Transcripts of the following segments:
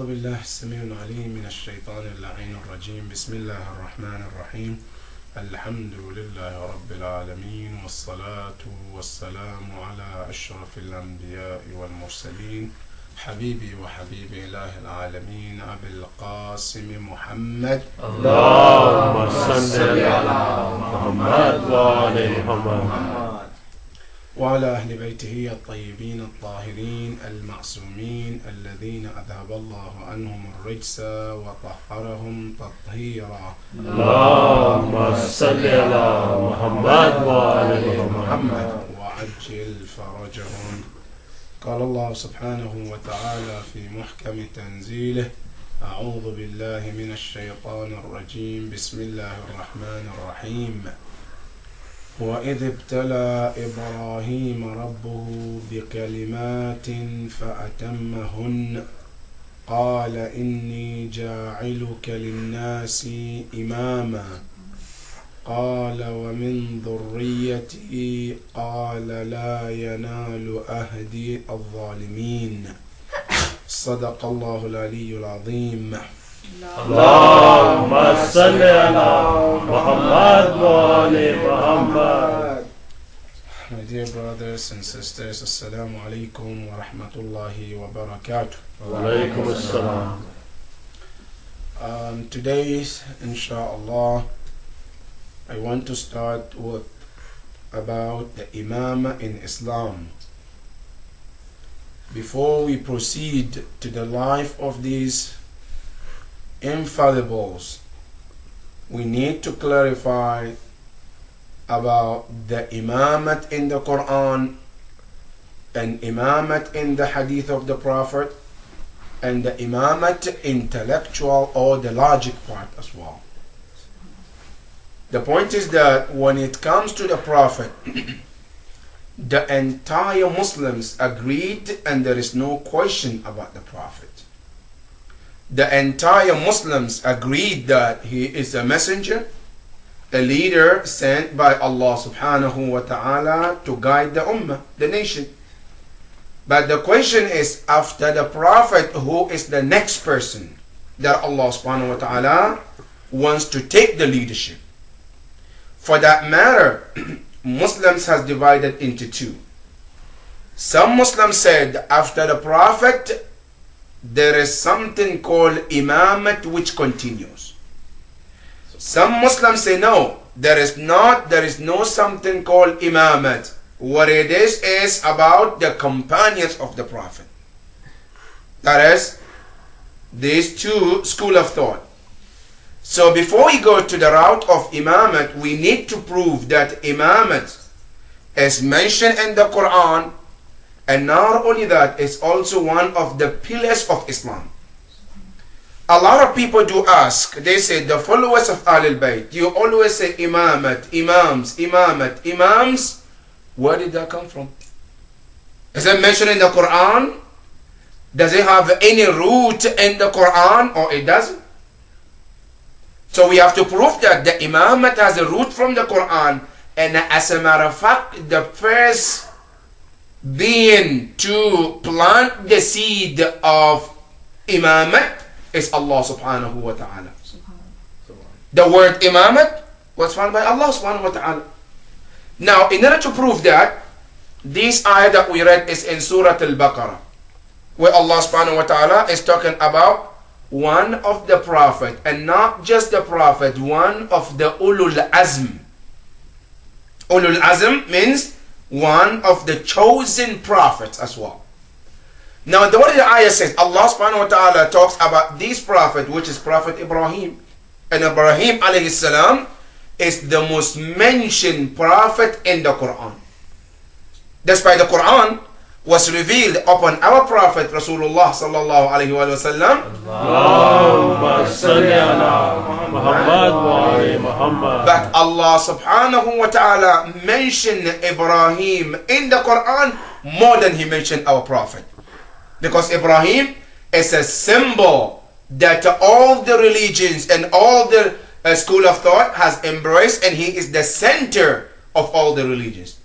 أعوذ بالله السميع العليم من الشيطان اللعين الرجيم. بسم الله الرحمن الرحيم. الحمد لله رب العالمين، والصلاة والسلام على أشرف الأنبياء والمرسلين، حبيبي وحبيب إله العالمين أبي القاسم محمد. اللهم صل على محمد وآل محمد وعلى أهل بيته الطيبين الطاهرين المعصومين الذين أذهب الله عنهم الرجس وطهرهم تطهيرا. اللهم صل على محمد وآل محمد وعجل فرجهم. قال الله سبحانه وتعالى في محكم تنزيله: أعوذ بالله من الشيطان الرجيم. بسم الله الرحمن الرحيم. وإذ ابتلى إبراهيم ربه بكلمات فأتمهن قال إني جاعلك للناس إماما قال ومن ذريتي قال لا ينال أهدي الظالمين. صدق الله العلي العظيم. اللهم صل على محمد وآل محمد. My dear brothers and sisters, Assalamu alaikum wa rahmatullahi wa barakatuh. Wa alaikum assalam. Today, inshallah, I want to start with about the Imama in Islam. Before we proceed to the life of these infallibles, we need to clarify about the Imamat in the Quran and Imamat in the Hadith of the Prophet and the Imamat intellectual or the logic part as well. The point is that when it comes to the Prophet, the entire Muslims agreed and there is no question about the Prophet. The entire Muslims agreed that he is a messenger, a leader sent by Allah subhanahu wa ta'ala to guide the ummah, the nation. But the question is, after the Prophet, who is the next person that Allah subhanahu wa ta'ala wants to take the leadership? For that matter, Muslims has divided into two. Some Muslims said after the Prophet there is something called Imamat which continues. Some Muslims say no, there is no something called Imamat. What it is about the companions of the Prophet. That is, these two school of thought. So before we go to the route of Imamat, we need to prove that Imamat is mentioned in the Quran. And not only that, it's also one of the pillars of Islam. A lot of people do ask, they say the followers of Ahlul Bayt, you always say Imamat, Imams, Imamat, Imams. Where did that come from? Is it mentioned in the Quran? Does it have any root in the Quran or it doesn't? So we have to prove that the Imamat has a root from the Quran. And as a matter of fact, the first being to plant the seed of Imamat is Allah subhanahu wa ta'ala. The word Imamat was found by Allah subhanahu wa ta'ala. Now, in order to prove that, this ayah that we read is in Surah Al-Baqarah, where Allah subhanahu wa ta'ala is talking about one of the Prophet, and not just the Prophet, one of the Ulul Azm. Ulul Azm means one of the chosen prophets as well. Now, what the ayah says, Allah subhanahu wa ta'ala talks about this prophet, which is Prophet Ibrahim. And Ibrahim alayhi salam is the most mentioned prophet in the Quran. That's why the Quran was revealed upon our prophet Rasulullah sallallahu alayhi wa sallam. Allahumma salli ala Muhammad wa ali Muhammad. But Allah subhanahu wa ta'ala mentioned Ibrahim in the Quran more than he mentioned our prophet. Because Ibrahim is a symbol that all the religions and all the school of thought has embraced, and he is the center of all the religions.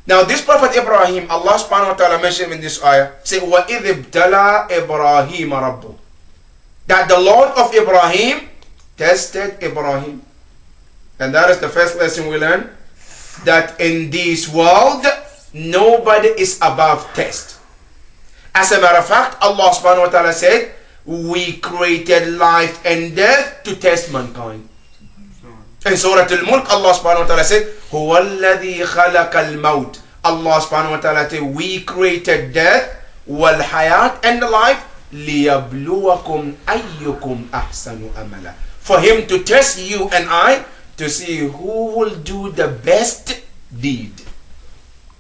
Now this Prophet Ibrahim, Allah subhanahu wa ta'ala mentioned in this ayah, say, وَإِذِ ابْتَلَى إِبْرَاهِيمَ رَبُّهُ. that the Lord of Ibrahim tested Ibrahim. And that is the first lesson we learn, that in this world, nobody is above test. As a matter of fact, Allah subhanahu wa ta'ala said, we created life and death to test mankind. In Surah Al-Mulk, Allah subhanahu wa ta'ala said, هُوَ الَّذِي خَلَقَ الْمَوْتِ. Allah subhanahu wa ta'ala said, we created death, wal-hayat, and life, لِيَبْلُوَكُمْ أَيُّكُمْ أَحْسَنُ أَمَلًا. For him to test you and I, to see who will do the best deed.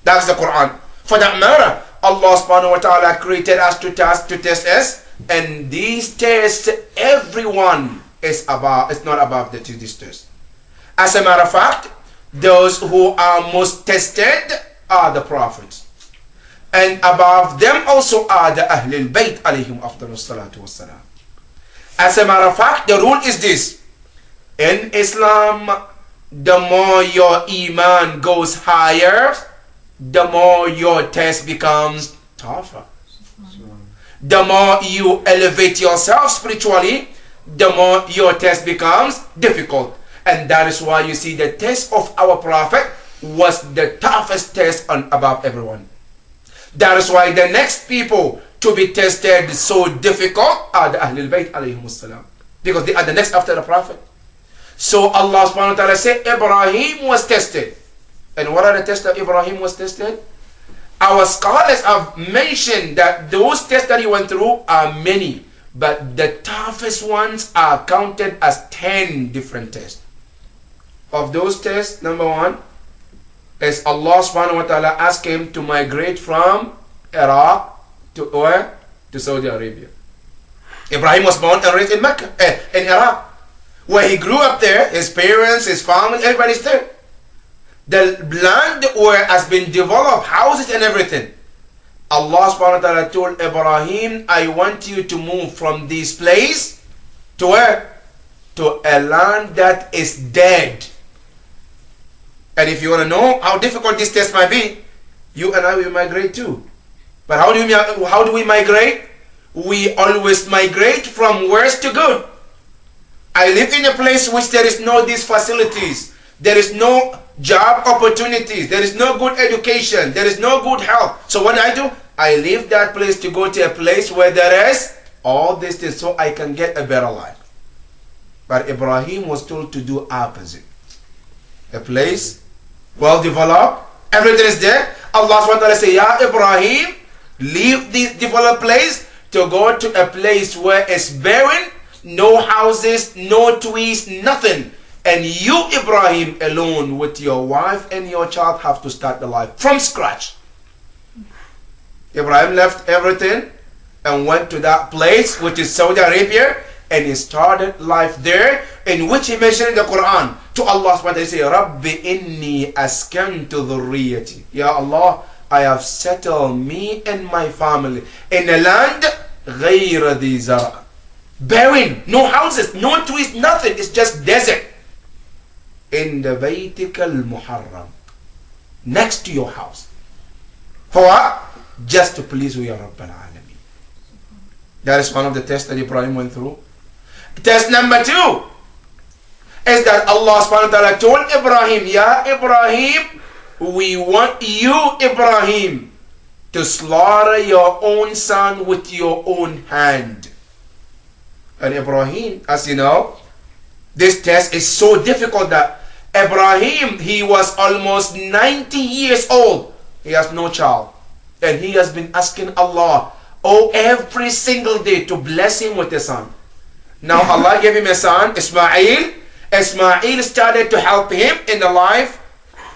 That's the Quran. For that matter, Allah subhanahu wa ta'ala created us to test us, and these tests, everyone is not above these tests. As a matter of fact, those who are most tested are the prophets. And above them also are the Ahlul Bayt alayhim afdalus salatu wassalam. As a matter of fact, the rule is this. In Islam, the more your iman goes higher, the more your test becomes tougher. The more you elevate yourself spiritually, the more your test becomes difficult. And that is why you see the test of our Prophet was the toughest test above everyone. That is why the next people to be tested so difficult are the Ahlul Bayt alayhim salam, because they are the next after the Prophet. So Allah subhanahu wa ta'ala said Ibrahim was tested. And what are the tests that Ibrahim was tested? Our scholars have mentioned that those tests that he went through are many, but the toughest ones are counted as 10 different tests. Of those tests, number one is Allah subhanahu wa ta'ala asked him to migrate from Iraq to where? To Saudi Arabia. Ibrahim was born and raised in Mecca, in Iraq, where he grew up there. His parents, his family, everybody's there. The land where has been developed, houses and everything. Allah subhanahu wa ta'ala told Ibrahim, I want you to move from this place to where? To a land that is dead. And if you want to know how difficult this test might be, you and I will migrate too. But how do we migrate? We always migrate from worse to good. I live in a place which there is no these facilities. There is no job opportunities. There is no good education. There is no good health. So what do? I leave that place to go to a place where there is all these things so I can get a better life. But Ibrahim was told to do opposite. A place well developed, everything is there. Allah subhanahu wa ta'ala say, Ya Ibrahim, leave this developed place to go to a place where it's barren, no houses, no trees, nothing. And you, Ibrahim, alone with your wife and your child have to start the life from scratch. Ibrahim left everything and went to that place, which is Saudi Arabia, and he started life there, in which he mentioned in the Quran to Allah subhanahu wa ta'ala, say, Rabbi inni askantu dhurriyati. Ya Allah, I have settled me and my family in a land ghayra dhi zara. Barren, no houses, no trees, nothing. It's just desert. In the Baytika al-Muharram, next to your house. For what? Just to please you, Ya Rabbal Alameen. That is one of the tests that Ibrahim went through. Test number 2 is that Allah subhanahu wa ta'ala told Ibrahim, Ya Ibrahim, we want you, Ibrahim, to slaughter your own son with your own hand. And Ibrahim, as you know, this test is so difficult that Ibrahim, he was almost 90 years old. He has no child. And he has been asking Allah, every single day to bless him with a son. Now Allah gave him a son, Ismail. Ismail started to help him in the life,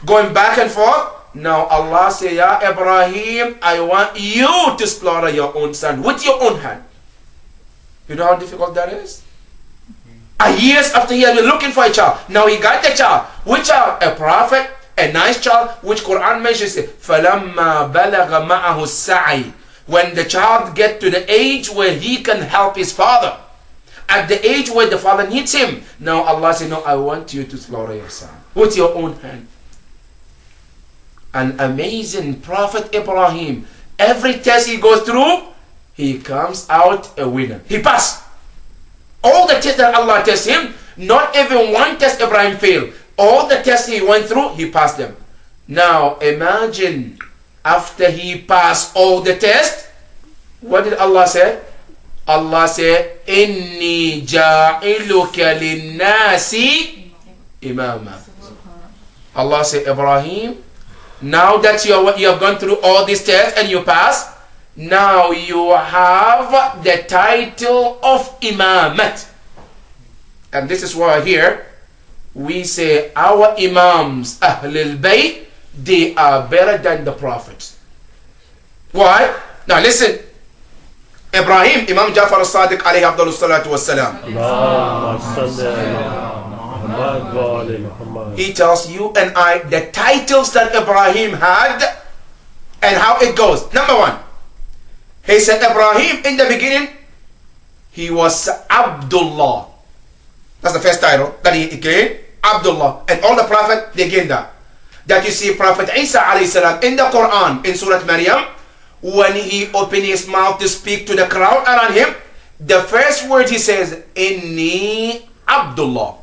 going back and forth. Now Allah said, Ya Ibrahim, I want you to slaughter your own son with your own hand. You know how difficult that is? Years after he had been looking for a child, now he got the child. Which child? A prophet, a nice child, which Quran mentions it. فَلَمَّا بَلَغَ مَعَهُ السَّعِي. When the child get to the age where he can help his father, at the age where the father needs him, now Allah said, no, I want you to slaughter your son with your own hand. An amazing Prophet Ibrahim. Every test he goes through, he comes out a winner. He passed. All the tests that Allah tests him, not even one test Ibrahim failed. All the tests he went through, he passed them. Now imagine after he passed all the tests, what did Allah say? Allah said, Inni ja'iluka linnasi imama. Allah said, Ibrahim, now that you have gone through all these tests and you pass, now you have the title of Imamat. And this is why here we say our Imams, Ahlul Bayt, they are better than the Prophets. Why? Now listen. Ibrahim, Imam Jafar al-Sadiq alayhi abdullah salatu wassalam. He tells you and I the titles that Ibrahim had and how it goes. Number one, he said Ibrahim in the beginning, he was Abdullah. That's the first title that he gained, Abdullah. And all the prophets, they gained that. That you see Prophet Isa alayhi salam in the Quran, in Surah Maryam, when he opened his mouth to speak to the crowd around him, the first word he says, Inni Abdullah.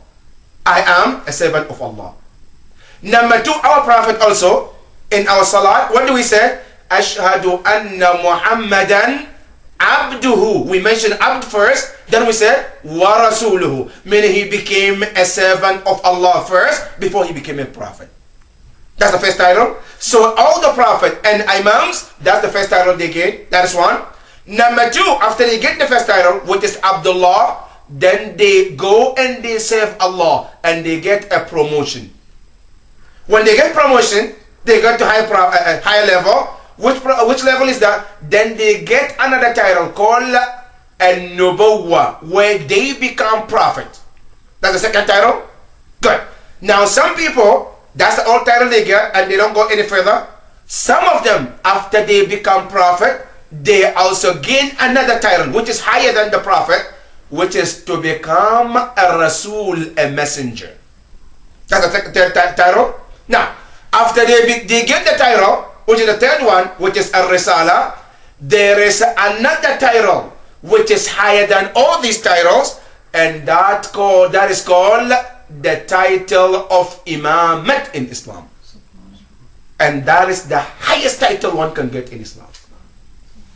I am a servant of Allah. Number two, our Prophet also, in our Salat, what do we say? Ashhadu anna Muhammadan abduhu. We mentioned abd first, then we said wa rasuluhu, meaning he became a servant of Allah first before he became a prophet. That's the first title. So all the prophet and imams, that's the first title they get. That is one. Number two, after they get the first title, which is Abdullah, then they go and they serve Allah and they get a promotion. When they get promotion, they get to higher level. Which level is that? Then they get another title called An-Nubuwwah, where they become prophet. That's the second title. Good. Now some people, that's the old title they get and they don't go any further. Some of them, after they become prophet, they also gain another title which is higher than the prophet, which is to become a Rasul, a messenger. That's the third title. Now, after they get the title, which is the third one, which is a Risala, there is another title which is higher than all these titles, and that is called the title of Imamat in Islam. And that is the highest title one can get in Islam.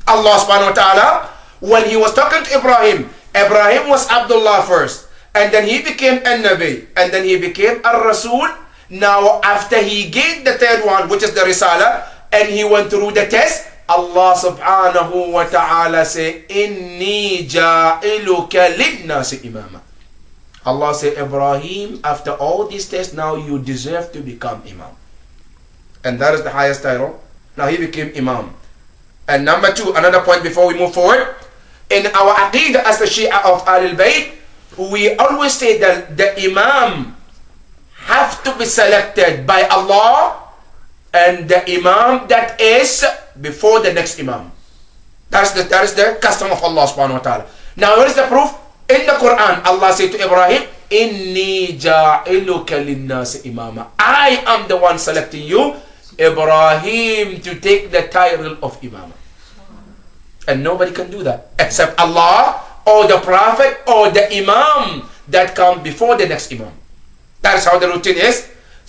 Allah subhanahu wa ta'ala, when he was talking to Ibrahim, Ibrahim was Abdullah first, and then he became a Nabi, and then he became a Rasul. Now after he gained the third one, which is the Risala, and he went through the test, Allah subhanahu wa ta'ala say, Inni ja'iluka linnasi imama. Allah say, Ibrahim, after all these tests, now you deserve to become Imam. And that is the highest title. Now he became Imam. And number two, another point before we move forward, in our Aqidah as the Shia of Ahlul Bayt, we always say that the Imam have to be selected by Allah, and the Imam that is before the next Imam. That is the custom of Allah subhanahu wa ta'ala. Now what is the proof? In the Quran, Allah said to Ibrahim, Inni ja'iluka linnasi imama. I am the one selecting you, Ibrahim, to take the title of Imam. And nobody can do that except Allah or the Prophet or the Imam that come before the next Imam. That is how the routine is.